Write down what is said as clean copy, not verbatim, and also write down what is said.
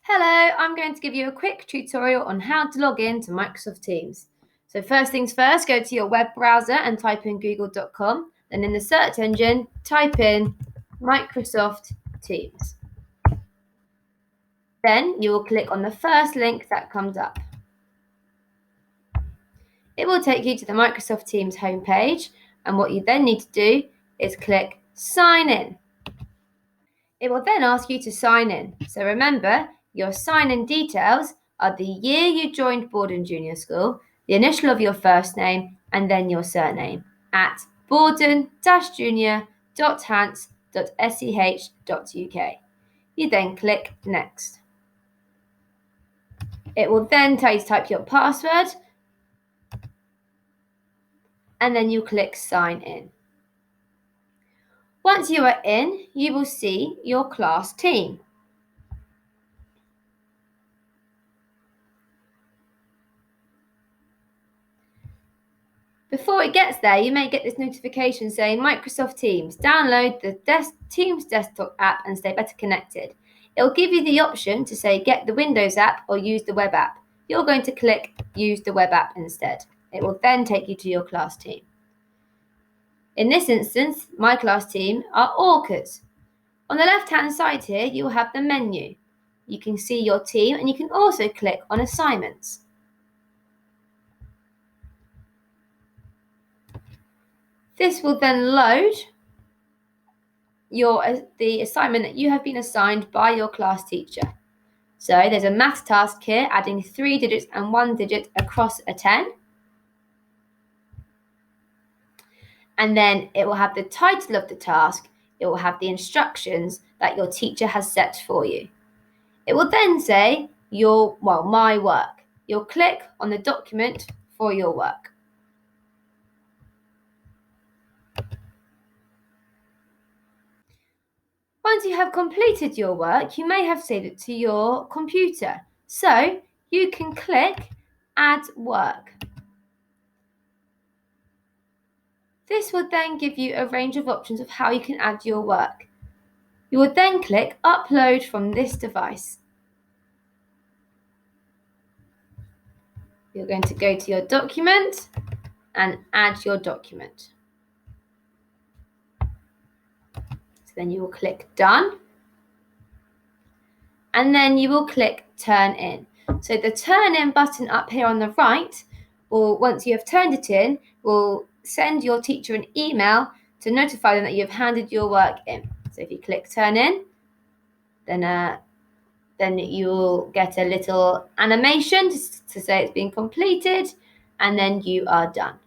Hello, I'm going to give you a quick tutorial on how to log in to Microsoft Teams. So first things first, go to your web browser and type in google.com. Then in the search engine, type in Microsoft Teams. Then you will click on the first link that comes up. It will take you to the Microsoft Teams homepage, and what you then need to do is click Sign In. It will then ask you to sign in. So remember, your sign-in details are the year you joined Borden Junior School, the initial of your first name, and then your surname at borden-junior.hants.sch.uk. You then click Next. It will then tell you to type your password, and then you click Sign In. Once you are in, you will see your class team. Before it gets there, you may get this notification saying Microsoft Teams, download the Teams desktop app and stay better connected. It will give you the option to say get the Windows app or use the web app. You're going to click use the web app instead. It will then take you to your class team. In this instance, my class team are Orcas. On the left-hand side here, you will have the menu. You can see your team and you can also click on assignments. This will then load the assignment that you have been assigned by your class teacher. So there's a math task here, adding 3 digits and 1 digit across a 10. And then it will have the title of the task. It will have the instructions that your teacher has set for you. It will then say my work. You'll click on the document for your work. Once you have completed your work, you may have saved it to your computer. So you can click Add Work. This will then give you a range of options of how you can add your work. You will then click Upload from this device. You're going to go to your document and add your document. So then you will click Done. And then you will click Turn In. So the Turn In button up here on the right, or once you have turned it in, will send your teacher an email to notify them that you've handed your work in. So if you click Turn In, then you will get a little animation to say it's been completed, and then you are done.